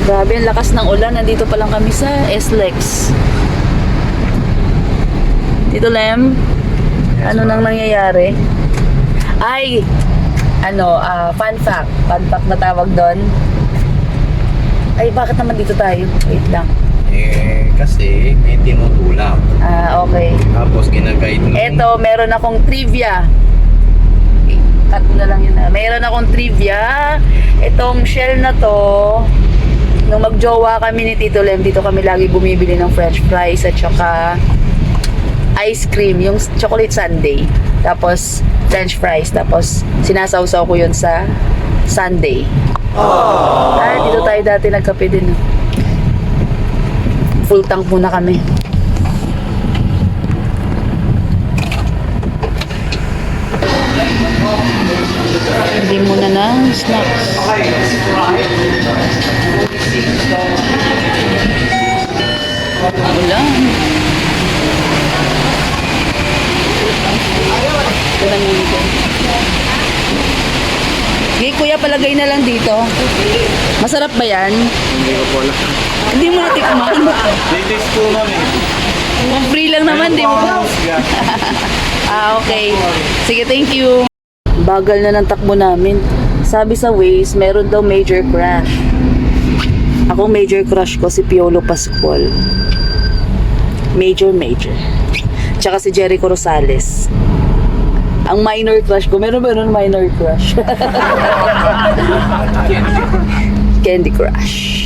Grabe, ang lakas ng ulan. Nandito pa lang kami sa SLEX. Tito Lem, ano nang nangyayari? Ay, fun fact. Fun fact na tawag doon. Ay, bakit naman dito tayo? Wait lang. Kasi may tinutulak. Okay. Tapos ginaguide mo. Eto, meron akong trivia. Cut na lang yun. Meron akong trivia. Itong shell na to, nung magjowa kami ni Tito Lem, dito kami lagi bumibili ng french fries at saka ice cream, yung chocolate sundae. Tapos french fries. Tapos sinasawsaw ko yun sa sundae. Dito tayo dati nagkape din. Full tank muna kami. Hindi muna ng snacks. Ulan. Ulan dito. Okay, kuya, palagay na lang dito. Masarap ba yan? Hindi ko po alam. Hindi mo natikman. Latest po ma'am eh. Free lang naman, di mo ba? Okay. Sige, thank you. Bagal na ng takbo namin. Sabi sa Waze, meron daw major crush. Ako major crush ko si Piolo Pascual. Major. Tsaka si Jericho Rosales. Ang minor crush ko, meron ba nun minor crush? Candy Crush.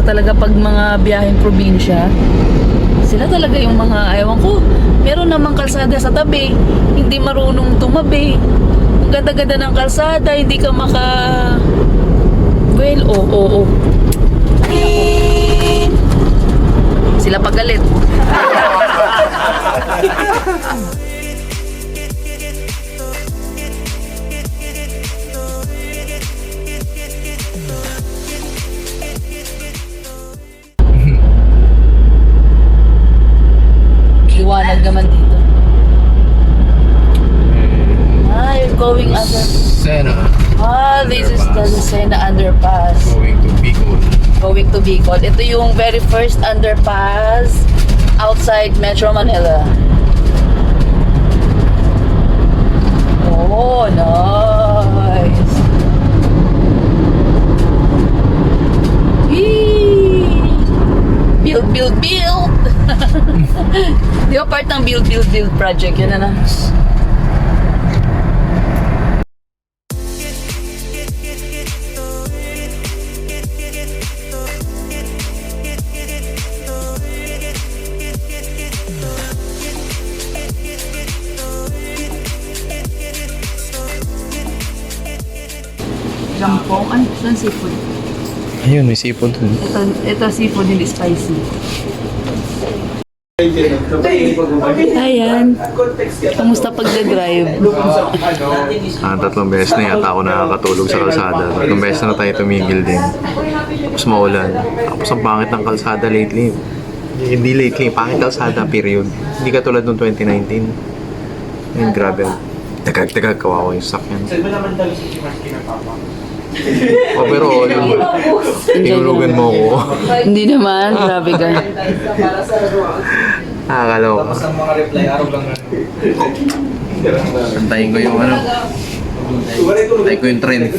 Talaga pag mga biyaheng probinsya, sila talaga yung mga, ewan ko, meron namang kalsada sa tabi, hindi marunong tumabi, ang ganda-ganda ng kalsada, hindi ka oo. Sila pagalit. Liwanag naman dito. You're going under. Sena. This is the Lucena underpass. Going to Bicol. Going to Bicol. Ito yung very first underpass outside Metro Manila. Oh, nice. Yee! Build. Di ba part ng build project yun na? Jampong? Ano? Saan seafood? Ayun, may sipon dun. Ito seafood, hindi spicy. Ayan. Kamusta pagdadrive? 3 beses na yata ako nakakatulog sa kalsada. 3 beses na tayo tumigil din. Tapos maulan. Tapos ang pangit ng kalsada lately. Hindi lately, pangit kalsada, period. Hindi katulad noong 2019. Ayun, grabe. Tagag, kawawa yung sakyan. Overall, tinulugan mo ko. Hindi naman, grabe ka. Nakakalaw ka. Antayin ko yung antayin ko yung trend.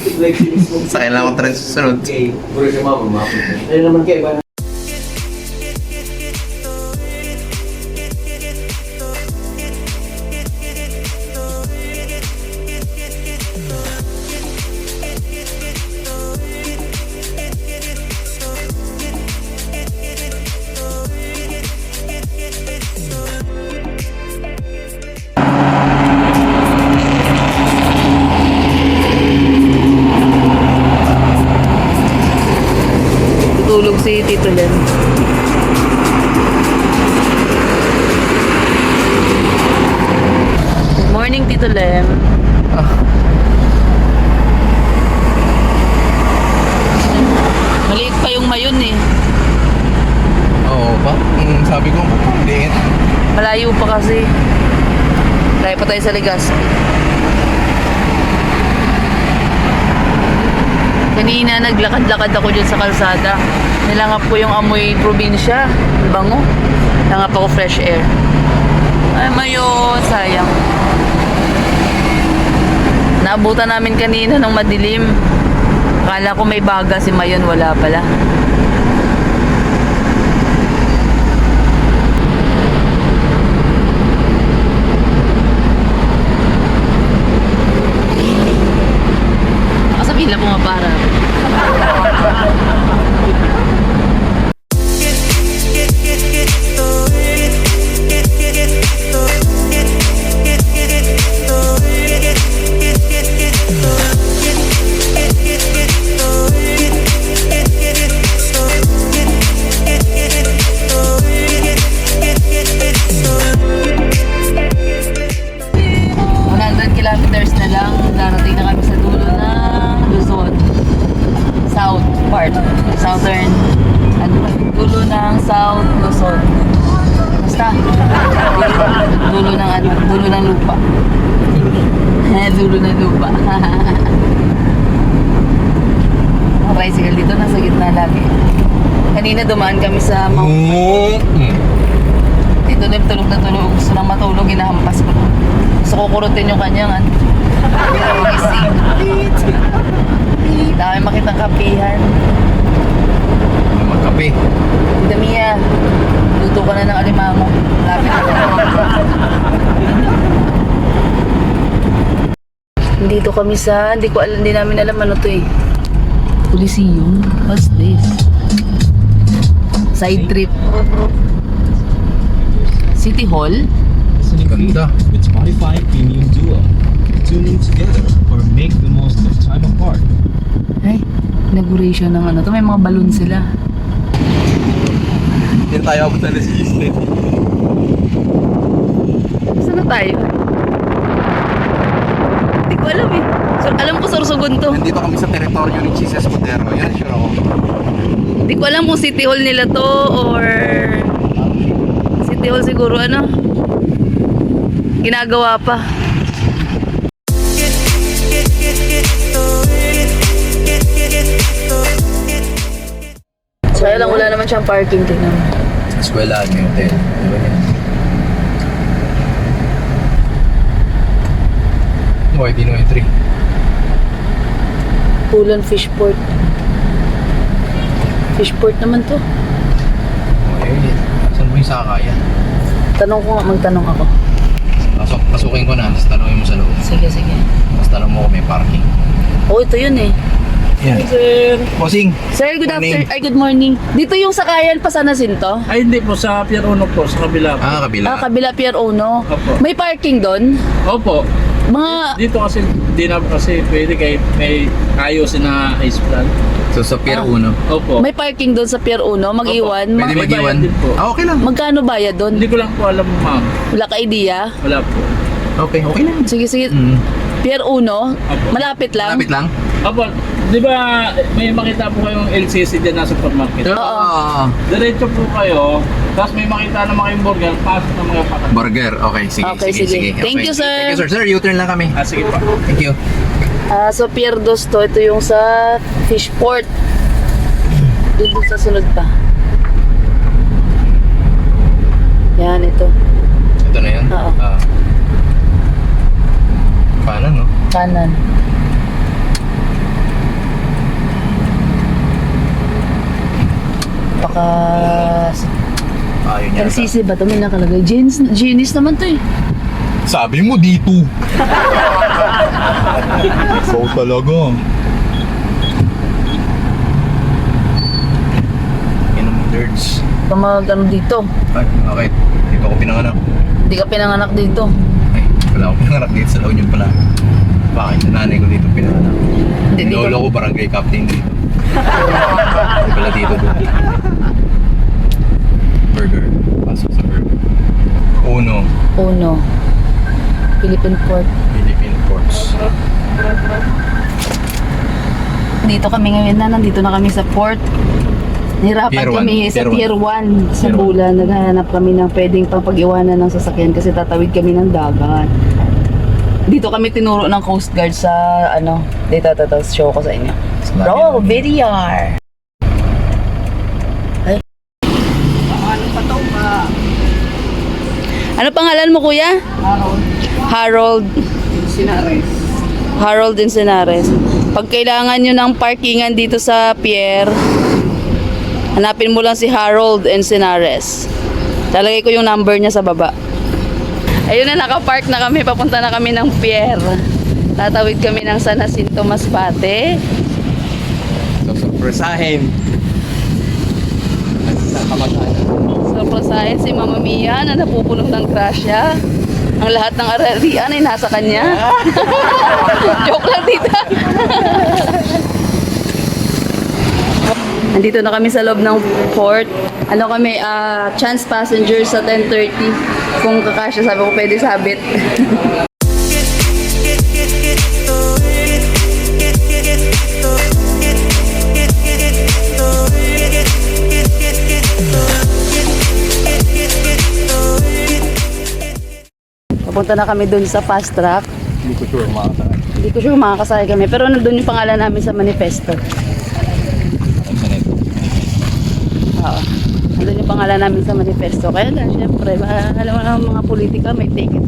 Sa kailangan ko trend sa sunod. si Tito Len. Good morning, Tito Lem. Maliit pa yung mayon eh. Oo pa? Sabi ko, liit. Malayo pa kasi. Layo pa tayo sa Legazpi. Kanina naglakad-lakad ako dyan sa kalsada. Nilangap ko yung amoy probinsya. Ang bango. Nilangap ako fresh air. Ay mayon, sayang. Naabutan namin kanina ng madilim. Akala ko may baga si Mayon, wala pala. Nakasabihin lang pumapara. Kilometers na lang, darating na kami sa dulo ng Luzon. South part. Southern. Dulo ng South Luzon. Basta. Dulo ng ano, dulo ng lupa. Dulo ng lupa. Ang tricycle dito, nasa gitna lagi. Kanina dumaan kami sa Dito na tulog na tulog. Gusto nang matulog, hinahampas ko. Gusto ko kurutin yung kanyang gising. Dami makitang kapihan. Magkape. Damiya, luto ka na ng alimango. Lapit na. Dito kami sa, hindi namin alam ano to eh. Coliseum? What's this? Side trip. City Hall? Ganda. With Spotify Premium Duo. Tune in together or make the most of time apart. Ay, inauguration ng ano to. May mga balloon sila. Hindi tayo abot na si Eastern. Saan na tayo? Hindi ko alam eh. So, alam ko Sorsogon to. Nandito kami sa teritoryo ni Jesus Cotero. Yan, sure ako. Hindi ko alam kung City Hall nila to or City Hall siguro ano. Ginagawa pa. Kaya lang wala naman siyang parking, tingnan mo. Eskwelahan yung hotel. Diba yan? Why di no entry? Pulan Fishport. Fishport naman to. Okay. Saan mo yung sakayan? Tanong ko nga, magtanong ako. Pasukin ko na, tapos tanongin mo sa loob. Sige, sige. Tapos tanong mo kung may parking. Oh, ito yun eh. Yan. Sir. Bossing! Sir, good Morning. afternoon. Ay, good morning. Dito yung sakayan pa sa Nasinto? Ay, hindi po. Sa Pier 1 po. Sa kabila po. Kabila. Kabila Pier 1. Opo. May parking doon? Opo. Mga... Dito kasi, di na kasi pwede kay may ayusin na ice plan. So sa Pier 1. Opo. May parking doon sa Pier 1, mag-iwan. Pwede May mag-iwan? bayad din po. Okay lang. Magkano bayad doon? Hindi ko lang po alam, ma'am. Wala ka idea? Wala po. Okay lang. Sige, sige. Mm. Pier 1, malapit lang? Malapit lang? Opo. Di ba may makita po kayong LCC din na supermarket? Oo. Diretso po kayo. Tapos may makita naman kayong burger. Pasok ng mga pakat. Burger. Okay, sige. Okay, sige. Thank you, sir. Thank you, sir. Sir, U-turn lang kami. Sige po. Thank you. So Pier 2 to. Ito yung sa Fishport. Doon sa sunod pa. Yan, ito. Ito na yan? Oo. Paano, no? Kanan. Baka... Ayun yan. LCC ba ito? May nakalagay. Genius naman to eh. Sabi mo dito. So talaga. Yan ang nerds. Pamag ano dito. Ay, okay. Dito ako pinanganak. Hindi ka pinanganak dito. Ay, wala ako pinanganak dito sa La Union pala. Bakit? Nanay ko dito pinanganak. Hindi, Lolo ko barangay captain dito. Hindi pala dito doon. Burger. Pasok sa burger. Uno. Philippine Port. Philippine Ports. Dito kami ngayon nandito na kami sa port. Nahirapan Pier kami one. sa Pier Pier 1 sa Pier Bulan. Naghahanap kami ng pwedeng pang-pag-iwanan ng sasakyan kasi tatawid kami ng dagat. Dito kami tinuro ng Coast Guard sa dito show ko sa inyo. Bro, VDR. Ay. Ano pangalan mo, kuya? Harold Encinares. Pag kailangan nyo ng parkingan dito sa pier, hanapin mo lang si Harold Encinares. Lalagay ko yung number niya sa baba. Ayun na, nakapark na kami. Papunta na kami ng pier. Tatawid kami ng San Jacinto Masbate. So, surpresahin. Surpresahin si Mama Mia na napupulong ng grasya. Ang lahat ng ararian ay nasa kanya. Joke lang, tita. Nandito na kami sa loob ng port. Chance passenger sa 10:30. Kung kakasya, sabi ko pwede sabit. Papunta na kami dun sa fast track. Hindi ko sure makakasakay. Hindi ko sure makakasakay kami. Pero nandun yung pangalan namin sa manifesto. Oo. Nandun yung pangalan namin sa manifesto. Kaya lang, syempre, alam mo naman mga politika, may ticket.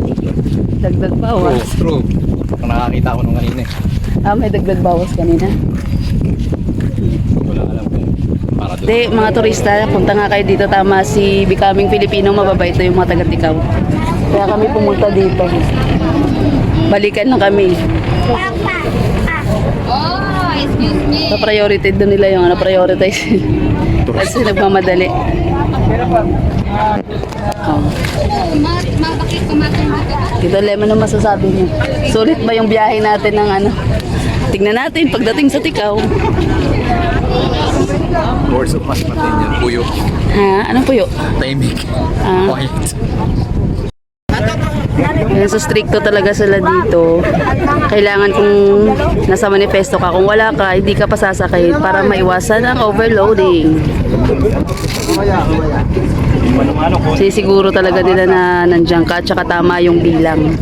Dagdag bawas. True. Kung nakakita ko nung kanina May dagdag bawas kanina. Hindi ko lang alam kung para doon. Hindi, mga turista, punta nga kayo dito. Tama, si Becoming Filipino, mababait na yung mga taga-Tikaw. Kaya kami pumunta dito. Balikan na kami. Oh, excuse me. So, priority doon nila yung prioritize. Kasi nagmamadali. Bakit kumakan dito? Tito Lem, ano masasabi niyo? Sulit ba yung biyahe natin ng Tignan natin pagdating sa Tikaw. Words of Masbate yan. Puyo. Ha? Anong puyo? Tahimik. Ah. Quiet. Yan, so stricto talaga sila dito. Kailangan kung nasa manifesto ka, kung wala ka, hindi ka pasasakay para maiwasan ang overloading. Sisiguro talaga nila na nandiyan ka, tsaka tama yung bilang.